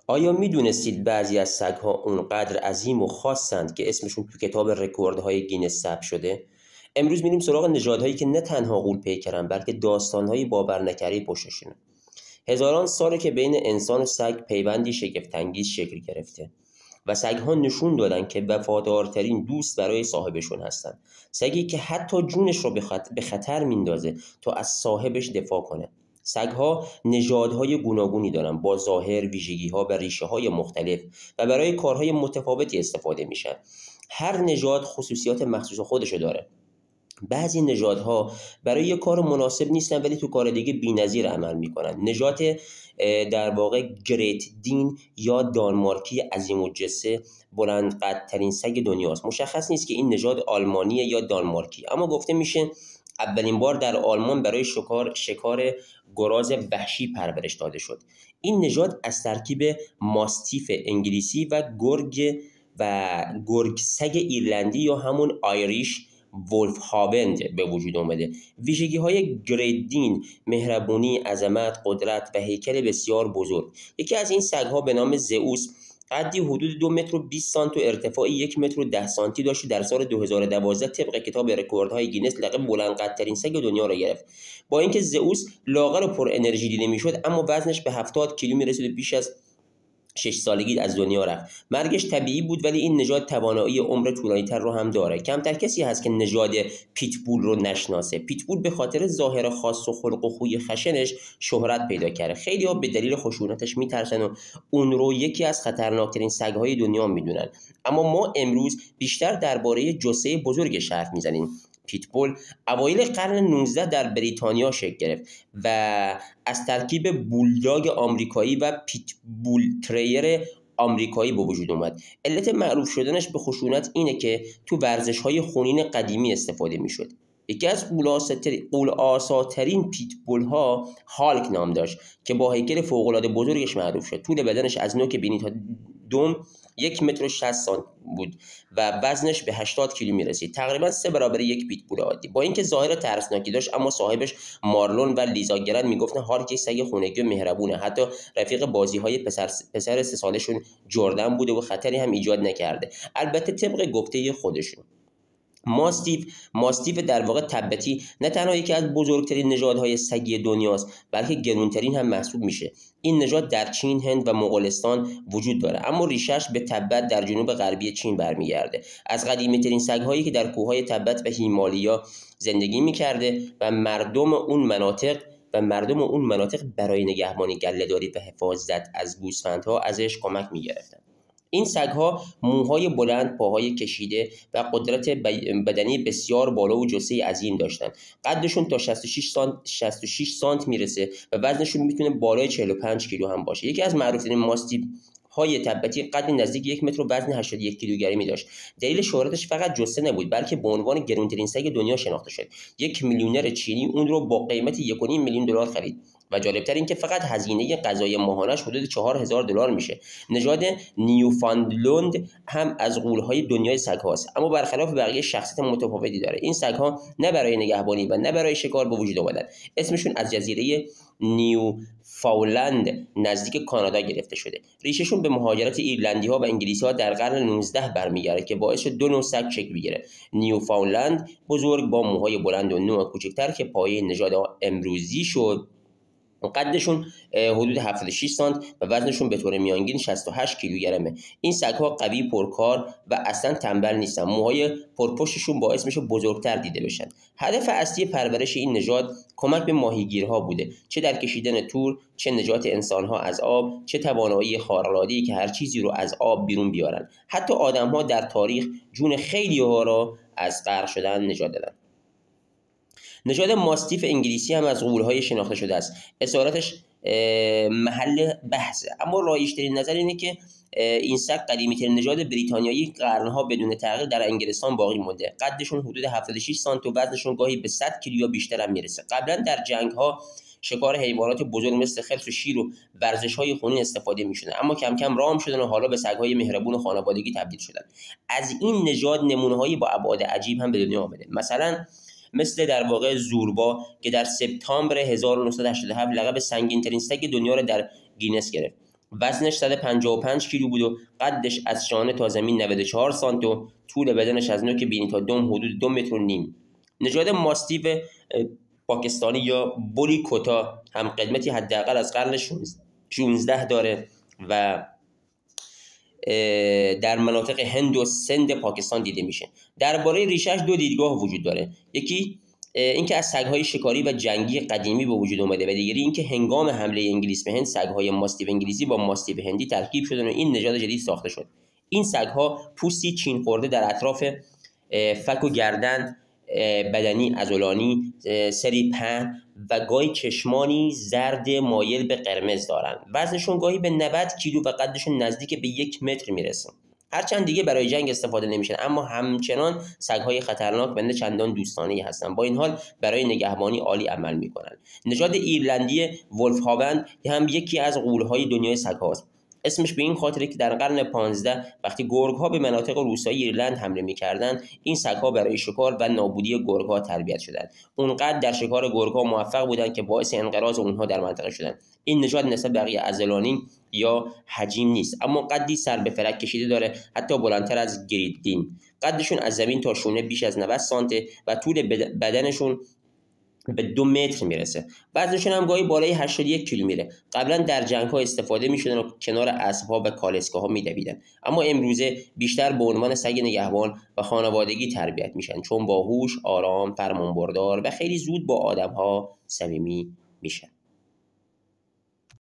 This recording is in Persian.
آیا میدونستید بعضی از سگ‌ها اونقدر عظیم و خاصند که اسمشون تو کتاب رکوردهای گینس ثبت شده؟ امروز میریم سراغ نژادهایی که نه تنها غول‌پیکرن بلکه داستان‌های باورنکردنی پشتشونه. هزاران ساله که بین انسان و سگ پیوندی شگفت‌انگیز شکل گرفته و سگ‌ها نشون دادن که وفادارترین دوست برای صاحبشون هستن. سگی که حتی جونش رو به خطر میندازه تا از صاحبش دفاع کنه. سگ‌ها نژادهای گوناگونی دارن با ظاهر، ویژگی‌ها و ریشه‌های مختلف و برای کارهای متفاوتی استفاده میشن. هر نژاد خصوصیات مخصوص خودشو داره. بعضی نژادها برای یک کار مناسب نیستن ولی تو کار دیگه بی‌نظیر عمل میکنن. نژاد در واقع گریت دین یا دانمارکی عظیم الجثه بلند قدترین سگ دنیاست. مشخص نیست که این نژاد آلمانیه یا دانمارکی، اما گفته میشه اولین بار در آلمان برای شکار گراز وحشی پرورش داده شد. این نژاد از ترکیب ماستیف انگلیسی و گرگ سگ ایرلندی یا همون آیریش ولف هاوند به وجود آمده. ویژگی های گریدین مهربونی، عظمت، قدرت و هیکل بسیار بزرگ. یکی از این سگ‌ها به نام زئوس قدی حدود 2 متر و 20 سانتی و ارتفاع 1 متر و 10 سانتی داشت و در سال 2012 طبق کتاب رکوردهای گینس لقب بلند قدترین سگ دنیا را گرفت. با اینکه زئوس لاغر و پر انرژی دیده میشد، اما وزنش به 70 کیلو میرسید و بیش از 6 سالگی از دنیا رفت. مرگش طبیعی بود ولی این نژاد توانایی عمر طولانی‌تر رو هم داره. کمتر کسی هست که نژاد پیتبول رو نشناسه. پیتبول به خاطر ظاهر خاص و خلق و خوی خشنش شهرت پیدا کرده. خیلی‌ها به دلیل خشونتش میترسن و اون رو یکی از خطرناکترین سگ‌های دنیا میدونن. اما ما امروز بیشتر درباره جثه بزرگش حرف میزنیم. پیتبول اوایل قرن 19 در بریتانیا شکل گرفت و از ترکیب بولداگ آمریکایی و پیتبول تریر آمریکایی به وجود اومد. علت معروف شدنش به خشونت اینه که تو ورزش‌های خونین قدیمی استفاده میشد. یکی از قول‌آساترین پیتبول‌ها هالک نام داشت که با هیکل فوق‌العاده بزرگش معروف شد. طول بدنش از نوک بینی تا دم 1 متر و 60 سانتی بود و وزنش به 80 کیلو میرسید. تقریبا 3 برابر یک پیتبول عادی. با اینکه ظاهر ترسناکی داشت، اما صاحبش مارلون و لیزا گرن میگفتن هالک سگ خونگی و مهربونه. حتی رفیق بازی‌های پسر 3 سالشون جردن بوده و خطری هم ایجاد نکرده. البته طبق گفته خودشون. ماستیف در واقع تبتی نه تنها یکی از بزرگترین نژادهای سگی دنیاست بلکه گرونترین هم محسوب میشه. این نژاد در چین، هند و مغولستان وجود داره، اما ریشش به تبت در جنوب غربی چین برمیگرده. از قدیمی‌ترین سگ‌هایی که در کوههای تبت و هیمالیا زندگی میکرده و مردم اون مناطق برای نگهبانی گله‌داری و حفاظت از گوسفندها ازش کمک میگرفتن. این سگ‌ها موهای بلند، پاهای کشیده و قدرت بدنی بسیار بالا و جثه عظیم داشتن. قدشون تا 66 سانت میرسه و وزنشون میتونه بالای 45 کیلو هم باشه. یکی از معروف‌ترین ماستیف های تبتی قدی نزدیک 1 متر و وزن 81 کیلوگرمی داشت. دلیل شهرتش فقط جثه نبود بلکه به عنوان گرانترین سگ دنیا شناخته شد. یک میلیونر چینی اون رو با قیمت 1.5 میلیون دلار خرید. و جالبتر این که فقط هزینه غذای ماهانش حدود 4000 دلار میشه. نژاد نیوفاندلند هم از غول‌های دنیای سگ‌هاست، اما برخلاف بقیه شخصیت متفاوتی داره. این سگ‌ها نه برای نگهبانی و نه برای شکار به وجود آمدن. اسمشون از جزیره نیوفاولند نزدیک کانادا گرفته شده. ریششون به مهاجرت ایرلندی‌ها و انگلیسی‌ها در قرن 19 برمیگرده که باعث شد 2 نوع سگ شکل بگیره. نیوفاولند بزرگ با موهای بلند و نوع کوچکتر که پایه نژاد امروزی شد. قدشون حدود 76 سانت و وزنشون به طور میانگین 68 کیلوگرمه. این سگ‌ها قوی، پرکار و اصلا تنبل نیستن. موهای پرپشتشون باعث میشه بزرگتر دیده بشن. هدف اصلی پرورش این نژاد کمک به ماهیگیرها بوده، چه در کشیدن تور، چه نجات انسان‌ها از آب، چه توانایی خارق‌العاده‌ای که هر چیزی رو از آب بیرون بیارن. حتی آدم‌ها در تاریخ جون خیلی‌ها را از غرق شدن نجات دادن. نژاد ماستیف انگلیسی هم از غول‌های شناخته شده است. اصالتش محل بحثه، اما رایج‌ترین نظر اینه که این سگ قدیمی‌ترین نژاد بریتانیایی قرن‌ها بدون تغییر در انگلستان باقی مونده. قدشون حدود 76 سانت و وزنشون گاهی به 100 کیلو یا بیشتر هم میرسه. قبلا در جنگ‌ها شکار حیوانات بزرگ مثل خرس و شیر و ورزش‌های خونین استفاده می‌شدن، اما کم کم رام شدن و حالا به سگ‌های مهربون و خانوادگی تبدیل شدن. از این نژاد نمونه‌هایی با ابعاد عجیب هم به دنیا آمده. مثل در واقع زوربا که در سپتامبر 1987 لقب سنگین‌ترین سگ دنیا را در گینس گرفت. وزنش 155 کیلو بود و قدش از شانه تا زمین 94 سانت و طول بدنش از نوک بینی تا دم حدود 2 متر و نیم. نژاد ماستیو پاکستانی یا بولی کوتا هم قدمتی حداقل از قرن 16 داره و در مناطق هند و سند پاکستان دیده میشه. درباره ریشش دو دیدگاه وجود داره. یکی اینکه از سگ‌های شکاری و جنگی قدیمی به وجود اومده و دیگری اینکه هنگام حمله انگلیس به هند سگ‌های ماستیو انگلیسی با ماستیو هندی ترکیب شدن و این نژاد جدید ساخته شد. این سگ‌ها پوستی چین خورده در اطراف فک و گردن، بدنی عضلانی، سری پهن و گاهی چشمانی زرد مایل به قرمز دارن. وزنشون گاهی به 90 کیلو و قدشون نزدیک به 1 متر میرسه. هرچند دیگه برای جنگ استفاده نمیشن، اما همچنان سگ‌های خطرناک و نه چندان دوستانه‌ای هستن. با این حال برای نگهبانی عالی عمل میکنن. نژاد ایرلندی ولفهاوند هم یکی از غول‌های دنیای سگ‌هاست. اسمش به این خاطره که در قرن 15 وقتی گرگ‌ها به مناطق روستایی ایرلند حمله می‌کردند، این سگ‌ها برای شکار و نابودی گرگ‌ها تربیت شدند. اونقدر در شکار گرگ‌ها موفق بودند که باعث انقراض اونها در منطقه شدند. این نژاد نسبت بقیه عضلانی یا حجیم نیست، اما قدی سر به فلک کشیده داره، حتی بلندتر از گریدین. قدشون از زمین تا شونه بیش از 90 سانته و طول بدنشون به 2 متر میرسه. وزنشون هم گاهی بالای 81 کیلو میره. قبلا در جنگ‌ها استفاده می‌شدن و کنار اسب‌ها و کالسکه‌ها می‌دویدن، اما امروزه بیشتر به عنوان سگ نگهبان و خانوادگی تربیت میشن، چون باهوش، آرام، فرمانبردار و خیلی زود با آدم‌ها صمیمی میشن.